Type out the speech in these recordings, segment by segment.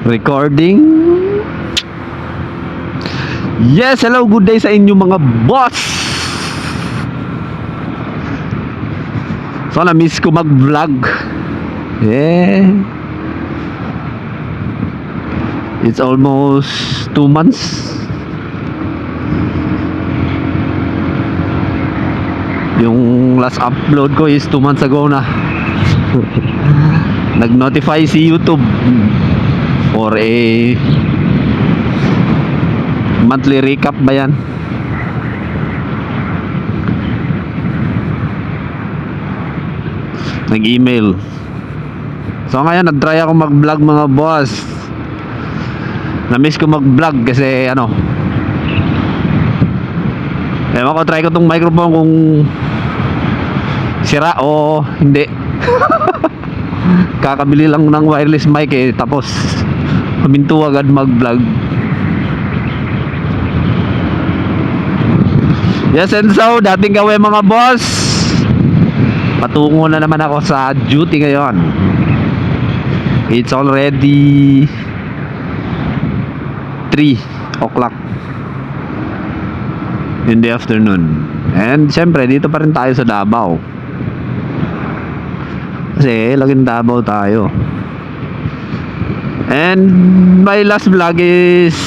Recording. Yes, hello, good day sa inyo mga boss. So na-miss ko mag-vlog. It's almost 2 months. Yung last upload ko is 2 months ago na. Nag-notify si YouTube for a monthly recap ba yan? Nag-email. So ngayon nag-try ako mag-vlog mga boss. Na-miss ko mag-vlog kasi ewan ko, try ko tong microphone kung sira o hindi. Kakabili lang ng wireless mic tapos huminto agad mag-vlog. Yes, and so dating gawin mga boss, patungo na naman ako sa duty ngayon. It's already 3 o'clock in the afternoon. And syempre dito pa rin tayo sa Davao, kasi laging Davao tayo. And my last vlog is,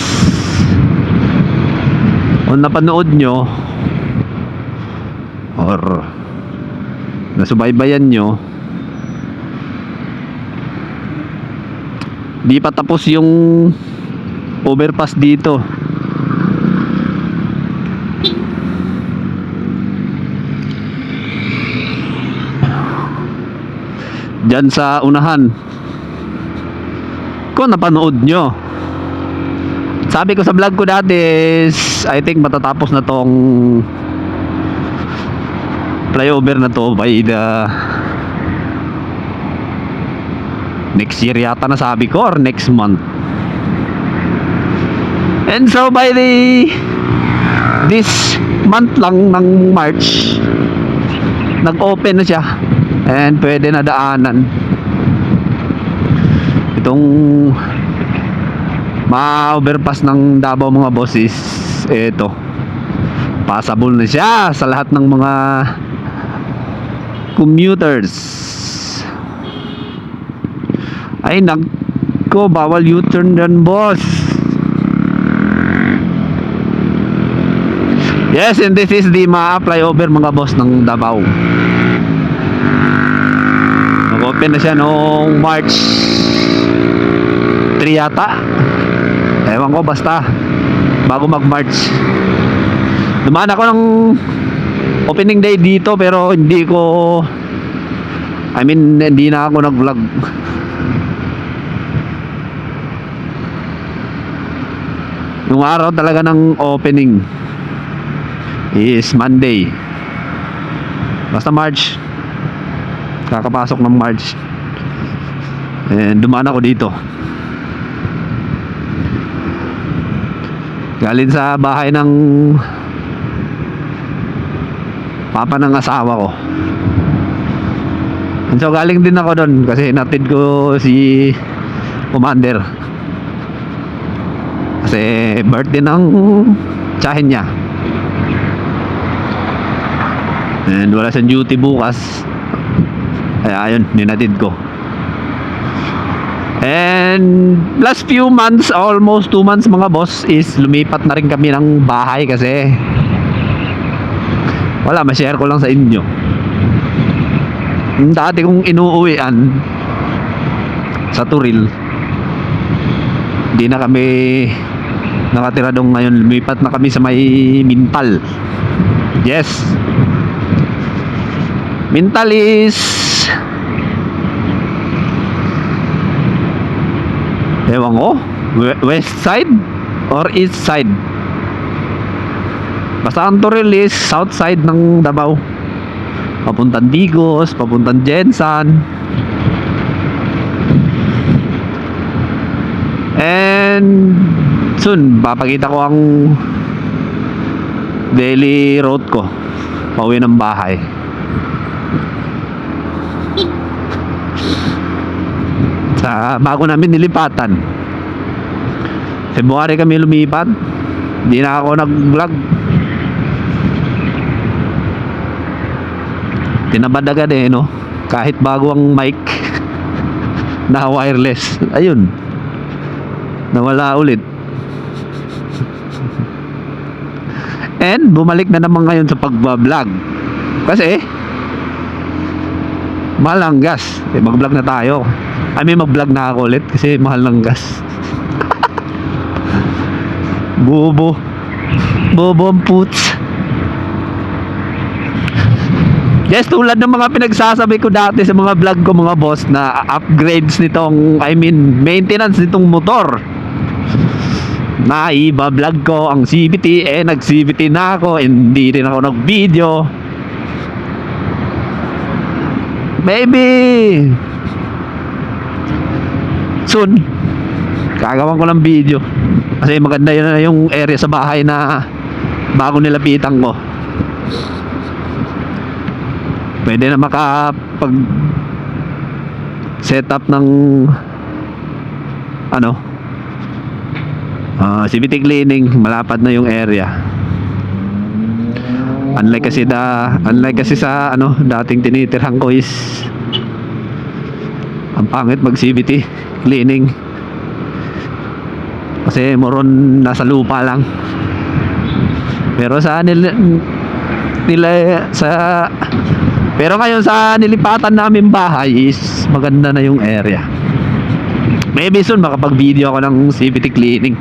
kung napanood nyo or nasubaybayan nyo, di pa tapos yung overpass dito. Diyan sa unahan, kung napanood nyo, sabi ko sa vlog ko dati is, I think matatapos na tong flyover na to by the next year yata, na sabi ko, or next month. And so by this month lang ng March, nag-open na siya and pwede na daanan itong ma-overpass ng Davao mga bosses. Ito, passable na siya sa lahat ng mga commuters. Ay nagko, bawal U-turn dyan boss. Yes, and this is the flyover mga boss ng Davao. Nag-open na siya noong March 3 yata, ewan ko, basta bago mag-March. Dumaan ako ng opening day dito, pero hindi na ako nag-vlog. Yung araw talaga ng opening is Monday, basta March, kakapasok ng March. And dumaan ako dito galing sa bahay ng papa ng asawa ko. And so galing din ako doon kasi natid ko si Commander, kasi birthday ng tsahin niya. And wala siyang duty bukas, kaya ayun, ninatid ko. And last few months, almost 2 months mga boss, is lumipat na rin kami ng bahay kasi wala, ma-share ko lang sa inyo. Yung dati kong inuuwian sa Turil, hindi na kami nakatira doon. Ngayon lumipat na kami sa may Mintal. Yes, Mintal is ewan ko, west side or east side. Basta ang Turil is south side ng Davao, papuntang Digos, papuntang Jensan. And soon papakita ko ang daily route ko pauwi ng bahay. Sa bago namin nilipatan. February kami lumipat. Hindi na ako nag-vlog. Tinabad agad eh, no? Kahit bago ang mic na wireless, ayun, nawala ulit. And bumalik na naman ngayon sa pagbablog kasi mahal ang gas. Mag-vlog na tayo. I mean, mag-vlog na ako ulit kasi mahal ng gas. Bobo ang puts. Yes, tulad ng mga pinagsasabi ko dati sa mga vlog ko mga boss, na upgrades nitong, I mean maintenance nitong motor, na iba vlog ko ang CVT, nag CVT na ako, hindi rin ako nag video. Maybe soon gagawan ko ng video kasi maganda yun na yung area sa bahay na bago nilapitan ko. Pwede na makapag setup ng ano, CVT cleaning, malapad na yung area. Unlike kasi sa ano, dating tinitirhan ko is ang pangit mag CVT cleaning kasi moron nasa lupa lang. Pero pero ngayon sa nilipatan namin bahay is maganda na yung area. Maybe soon makapag-video ako ng CVT cleaning.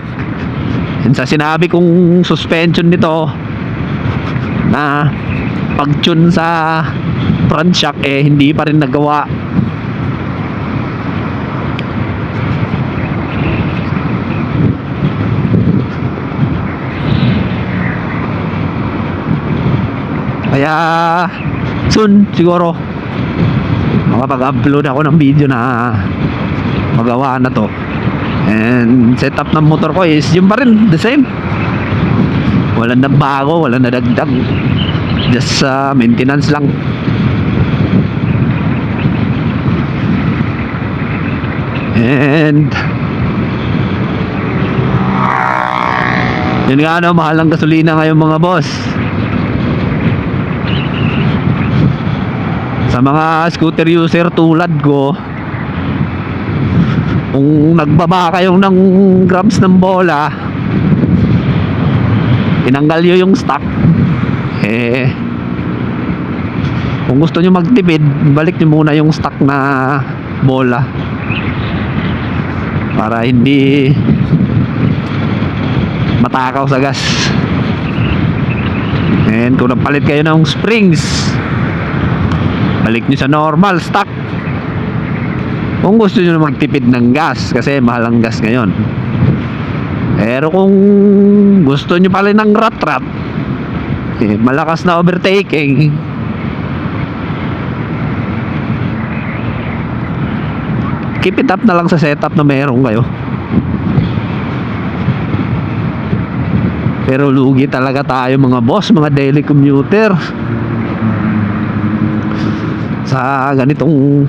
And sa sinabi kong suspension nito na pag-tune sa front shock, hindi pa rin nagawa. Kaya soon siguro makapag-upload ako ng video na magawa na to. And setup ng motor ko is yung pa rin, the same. Walang nagbago, walang nadagdag. Just maintenance lang. And yun nga, no, mahal ang gasolina ngayon mga boss. Sa mga scooter user tulad ko, kung nagbaba kayo ng grams ng bola, tinanggal nyo yung stock, kung gusto nyo magtipid, balik nyo muna yung stock na bola para hindi matakaw sa gas. And kung napalit kayo ng springs, balik nyo sa normal stock kung gusto nyo magtipid ng gas kasi mahal ang gas ngayon. Pero kung gusto nyo pala ng rat-rat, malakas na overtaking, keep it up na lang sa setup na meron kayo. Pero lugi talaga tayo mga boss, mga daily commuter, sa ganitong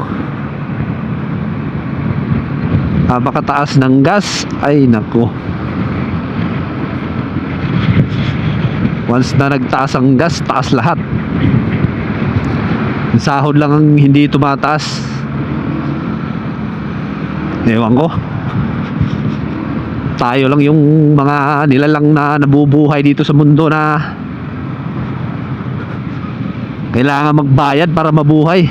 napakataas ng gas. Ay nako, once na nagtaas ang gas, taas lahat. Yung sahod lang ang hindi tumataas. Ewan ko, tayo lang yung mga nilalang na nabubuhay dito sa mundo na kailangan magbayad para mabuhay.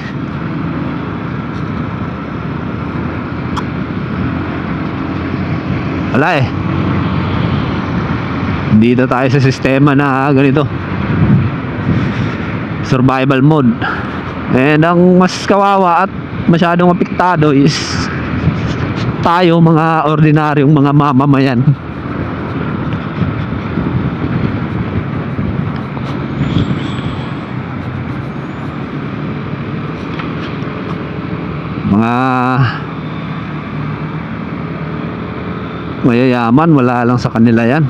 Wala hindi na tayo sa sistema na ganito, survival mode. And ang mas kawawa at masyadong apektado is tayo, mga ordinaryong mga mamamayan. Mga mayayaman, wala lang sa kanila yan.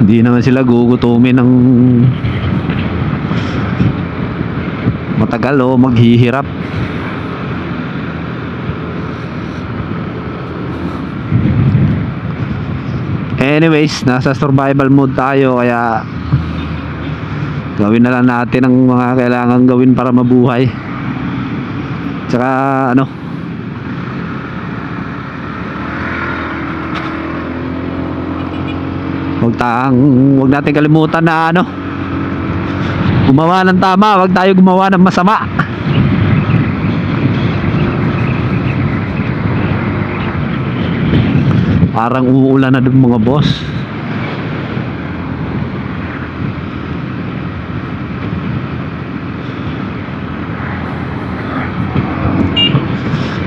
Hindi naman sila gugutumin ng matagal o maghihirap. Anyways, nasa survival mode tayo, kaya gawin na lang natin ang mga kailangan gawin para mabuhay. Tsaka ano, wag natin kalimutan na ano, gumawa ng tama, wag tayo gumawa ng masama. Parang umuulan na dun mga boss.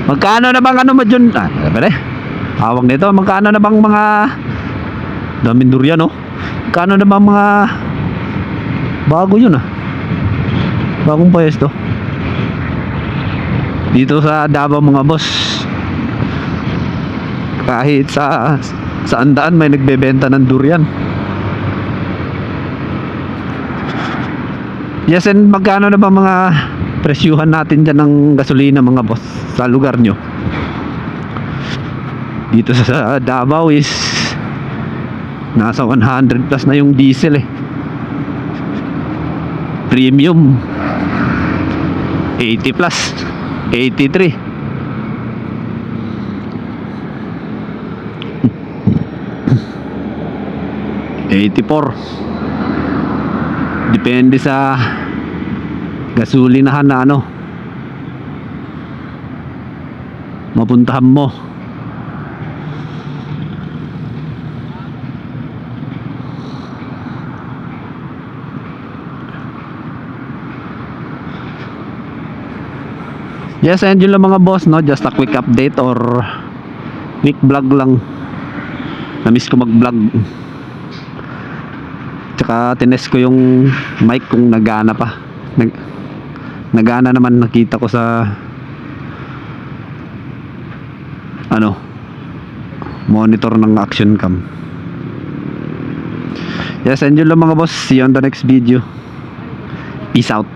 Magkano na bang ano mo dyan? Pwede. Awag nito. Magkano na bang mga daming durian, oh? Magkano na bang mga bago yun, ah? Bagong pwesto. Dito sa Davao mga boss. Kahit sa andaan may nagbebenta ng durian. Yes, and magkano na ba mga presyuhan natin dyan ng gasolina mga boss sa lugar nyo? Dito sa Davao is nasa 100 plus na yung diesel eh. Premium 80 plus, 83. Depende sa gasolinahan na ano mapuntahan mo. Yes, and yun lang mga boss, no? Just a quick update or quick vlog lang. Na-miss ko mag-vlog. Tsaka tinest ko yung mic kung nagana pa. Nagana naman, nakita ko sa ano, monitor ng action cam. Yes, and yun lang mga boss. See you on the next video. Peace out.